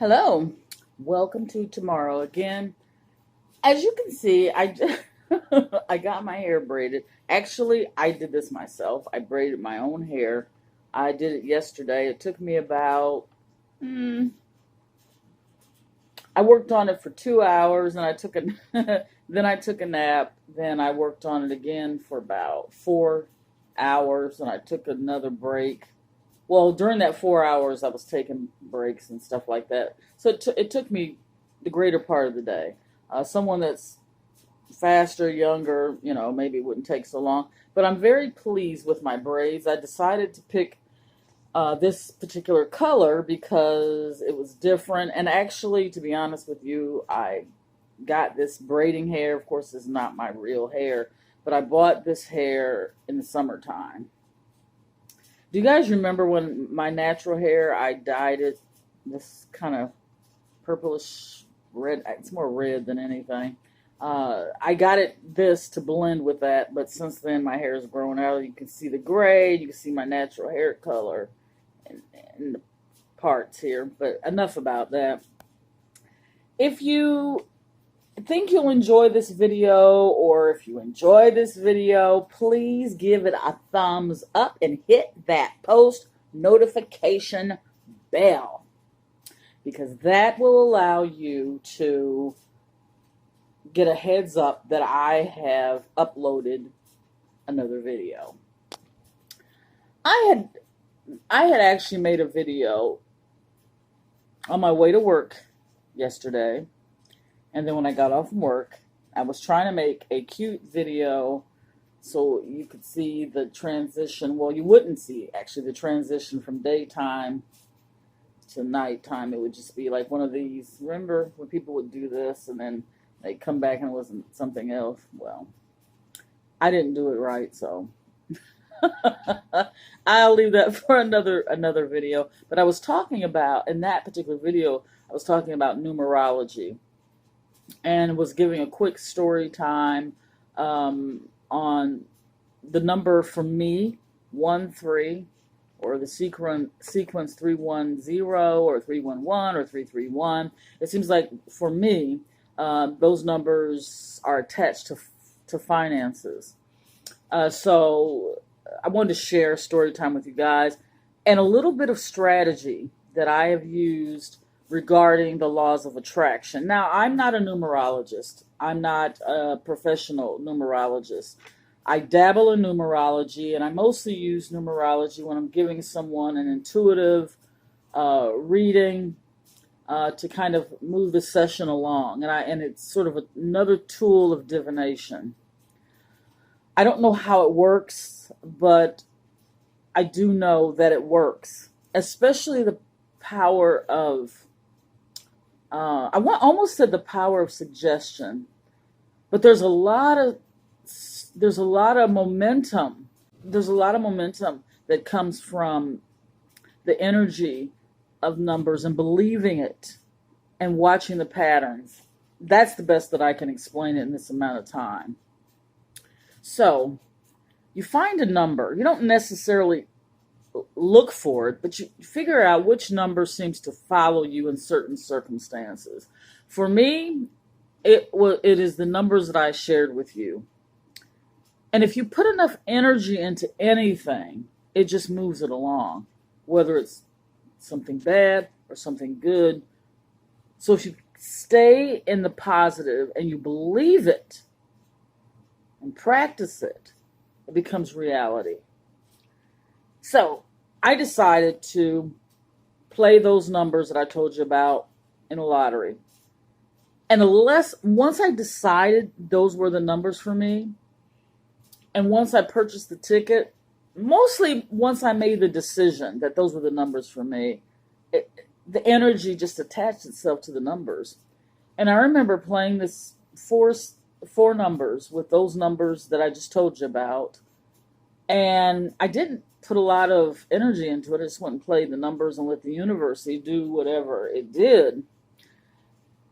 Hello, welcome to Tomorrow again. As you can see, I got my hair braided. Actually, I did this myself. I braided my own hair. I did it yesterday. It took me about I worked on it for 2 hours, and I took a then I took a nap. Then I worked on it again for about 4 hours, and I took another break. Well, during that 4 hours, I was taking breaks and stuff like that. So it took me the greater part of the day. Someone that's faster, younger, maybe it wouldn't take so long. But I'm very pleased with my braids. I decided to pick this particular color because it was different. And actually, to be honest with you, I got this braiding hair. Of course, it's not my real hair, but I bought this hair in the summertime. Do you guys remember when my natural hair, I dyed it this kind of purplish red? It's more red than anything. I got it this to blend with that, but since then my hair is growing out. You can see the gray, you can see my natural hair color in the parts here, but enough about that. If you think you'll enjoy this video, or if you enjoy this video, please give it a thumbs up and hit that post notification bell, because that will allow you to get a heads up that I have uploaded another video. I had actually made a video on my way to work yesterday. And then when I got off from work, I was trying to make a cute video so you could see the transition. Well, you wouldn't see actually the transition from daytime to nighttime. It would just be like one of these. Remember when people would do this and then they'd come back and it wasn't something else? Well, I didn't do it right, so I'll leave that for another video. But I was talking about, in that particular video, I was talking about numerology, and was giving a quick story time on the number for me, 1-3, or the sequence 310 or 311 or 331. It seems like for me, those numbers are attached to finances. So I wanted to share story time with you guys and a little bit of strategy that I have used regarding the laws of attraction. Now, I'm not a numerologist. I'm not a professional numerologist. I dabble in numerology, and I mostly use numerology when I'm giving someone an intuitive reading to kind of move the session along. And it's sort of another tool of divination. I don't know how it works, but I do know that it works, especially the power of almost said the power of suggestion, but there's a lot of momentum. There's a lot of momentum that comes from the energy of numbers and believing it and watching the patterns. That's the best that I can explain it in this amount of time. So you find a number. You don't necessarily look for it, but you figure out which number seems to follow you in certain circumstances. For me, it is the numbers that I shared with you. And if you put enough energy into anything, it just moves it along, whether it's something bad or something good. So if you stay in the positive and you believe it and practice it, it becomes reality. So I decided to play those numbers that I told you about in a lottery. And once I decided those were the numbers for me, and once I purchased the ticket, mostly once I made the decision that those were the numbers for me, the energy just attached itself to the numbers. And I remember playing this four numbers with those numbers that I just told you about. And I didn't put a lot of energy into it. I just went and played the numbers and let the universe do whatever it did.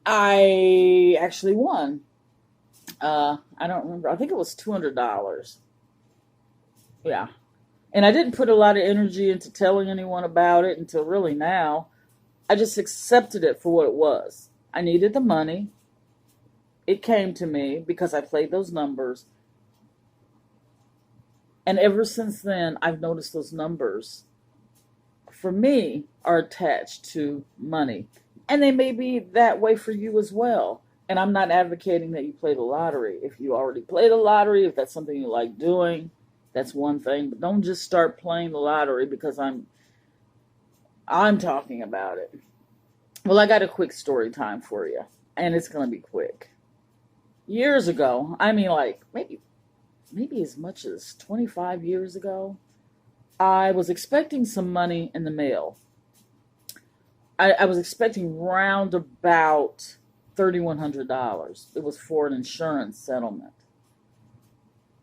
I actually won. I don't remember. I think it was $200. Yeah. And I didn't put a lot of energy into telling anyone about it until really now. I just accepted it for what it was. I needed the money. It came to me because I played those numbers. And ever since then, I've noticed those numbers, for me, are attached to money. And they may be that way for you as well. And I'm not advocating that you play the lottery. If you already play the lottery, if that's something you like doing, that's one thing. But don't just start playing the lottery because I'm talking about it. Well, I got a quick story time for you, and it's going to be quick. Years ago, I mean, like maybe as much as 25 years ago, I was expecting some money in the mail. I was expecting round about $3,100. It was for an insurance settlement.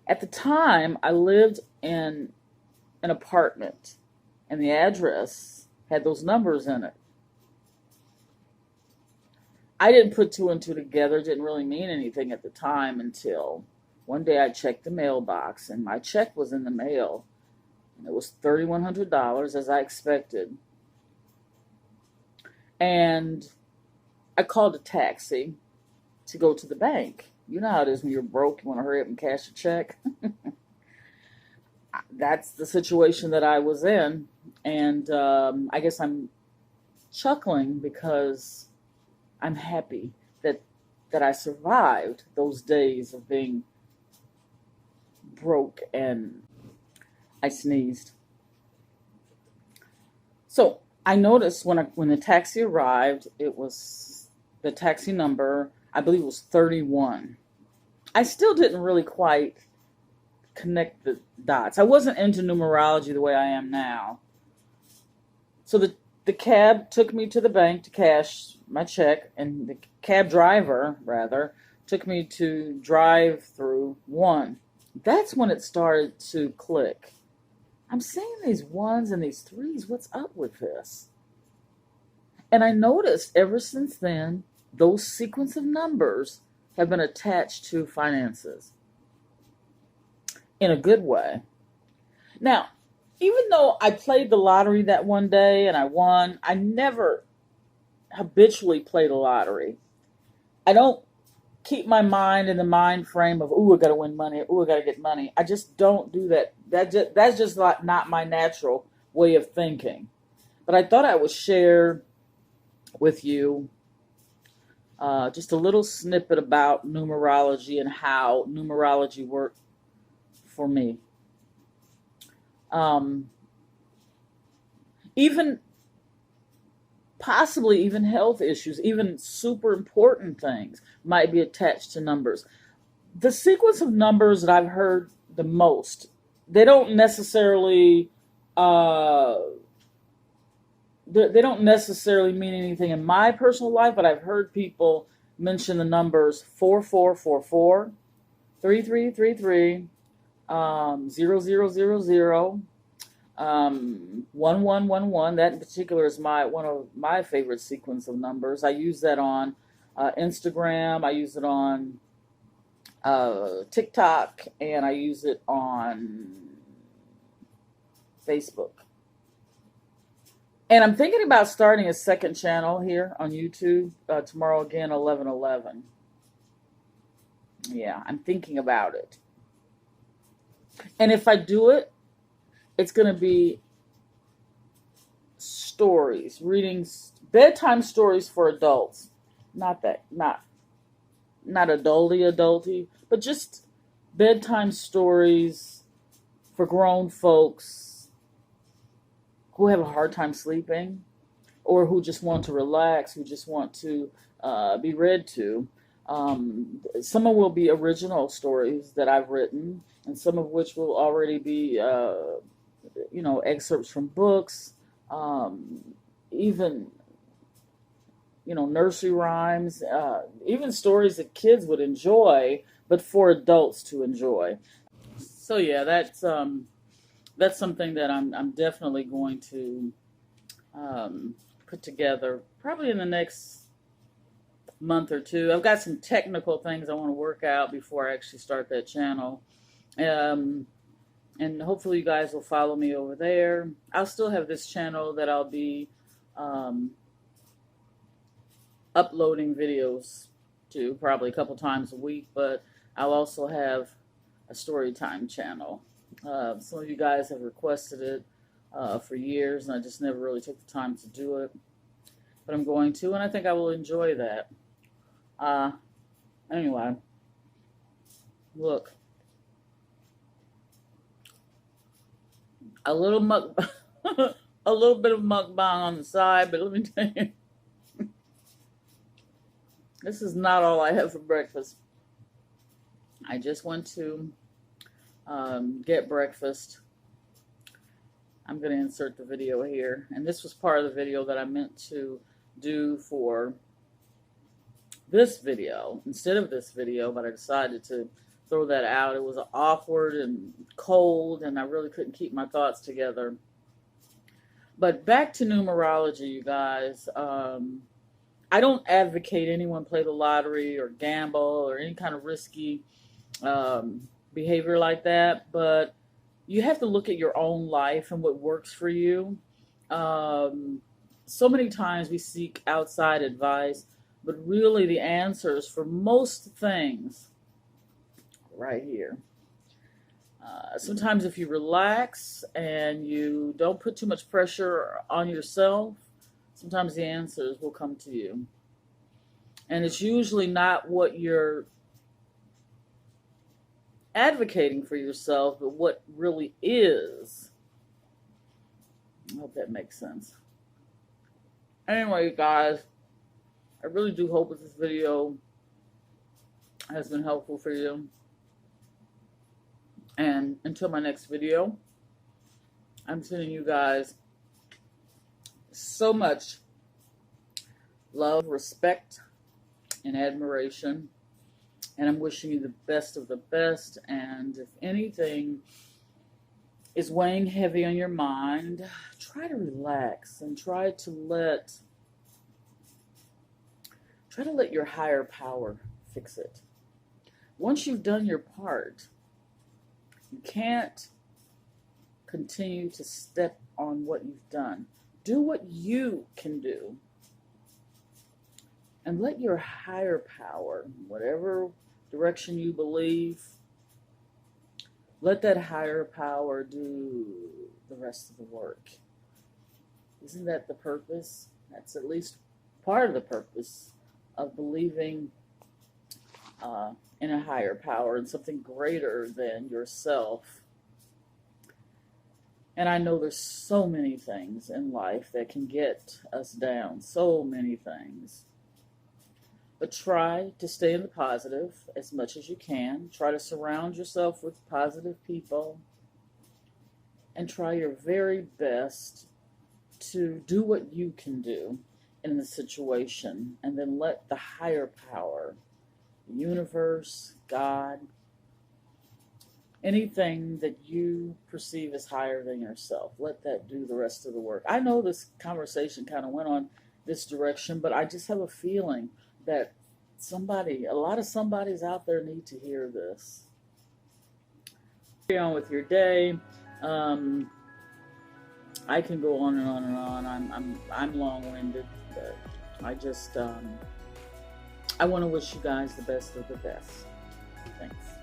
At the time, I lived in an apartment, and the address had those numbers in it. I didn't put two and two together, didn't really mean anything at the time until one day I checked the mailbox, and my check was in the mail, and it was $3,100 as I expected. And I called a taxi to go to the bank. You know how it is when you're broke, you want to hurry up and cash a check. That's the situation that I was in. And I guess I'm chuckling because I'm happy that I survived those days of being broke, and I sneezed. So I noticed when the taxi arrived, it was the taxi number, I believe it was 31. I still didn't really quite connect the dots. I wasn't into numerology the way I am now. So the cab took me to the bank to cash my check, and the cab driver, rather, took me to drive-through 1. That's when it started to click. I'm seeing these 1s and these 3s. What's up with this? And I noticed ever since then, those sequence of numbers have been attached to finances in a good way. Now, even though I played the lottery that one day and I won, I never habitually play the lottery. I don't keep my mind in the mind frame of, ooh, I got to win money, ooh, I got to get money. I just don't do that. That's just not my natural way of thinking. But I thought I would share with you just a little snippet about numerology and how numerology worked for me. Even possibly even health issues, even super important things might be attached to numbers. The sequence of numbers that I've heard the most, they don't necessarily they don't necessarily mean anything in my personal life, but I've heard people mention the numbers 4444, 3333, 0000, 1111. That in particular is one of my favorite sequence of numbers. I use that on Instagram. I use it on TikTok, and I use it on Facebook. And I'm thinking about starting a second channel here on YouTube tomorrow again, 11/11. Yeah, I'm thinking about it. And if I do it, it's going to be stories, readings, bedtime stories for adults. Not adulty, but just bedtime stories for grown folks who have a hard time sleeping, or who just want to relax, who just want to be read to. Some will be original stories that I've written, and some of which will already be, excerpts from books, even, nursery rhymes, even stories that kids would enjoy, but for adults to enjoy. So yeah, that's something that I'm definitely going to put together probably in the next month or two. I've got some technical things I want to work out before I actually start that channel. And hopefully you guys will follow me over there. I'll still have this channel that I'll be uploading videos to probably a couple times a week, but I'll also have a story time channel. Some of you guys have requested it for years, and I just never really took the time to do it. But I'm going to, and I think I will enjoy that. Anyway, look. A little a little bit of mukbang on the side, but let me tell you, this is not all I have for breakfast. I just went to get breakfast. I'm going to insert the video here, and this was part of the video that I meant to do for this video instead of this video, but I decided to throw that out. It was awkward and cold, and I really couldn't keep my thoughts together. But back to numerology, you guys. I don't advocate anyone play the lottery or gamble or any kind of risky behavior like that, but you have to look at your own life and what works for you. So many times we seek outside advice, but really the answers for most things right here. Sometimes if you relax and you don't put too much pressure on yourself, sometimes the answers will come to you. And it's usually not what you're advocating for yourself, but what really is. I hope that makes sense. Anyway, guys, I really do hope that this video has been helpful for you. And until my next video, I'm sending you guys so much love, respect, and admiration. And I'm wishing you the best of the best. And if anything is weighing heavy on your mind, try to relax and try to let your higher power fix it. Once you've done your part, you can't continue to step on what you've done. Do what you can do. And let your higher power, whatever direction you believe, let that higher power do the rest of the work. Isn't that the purpose? That's at least part of the purpose of believing in a higher power and something greater than yourself. And I know there's so many things in life that can get us down, so many things. But try to stay in the positive as much as you can. Try to surround yourself with positive people. And try your very best to do what you can do in the situation. And then let the higher power, the universe, God, anything that you perceive as higher than yourself, let that do the rest of the work. I know this conversation kind of went on this direction, but I just have a feeling that a lot of somebodies out there need to hear this. Carry on with your day. I can go on and on and on. I'm long-winded, but I just I want to wish you guys the best of the best. Thanks.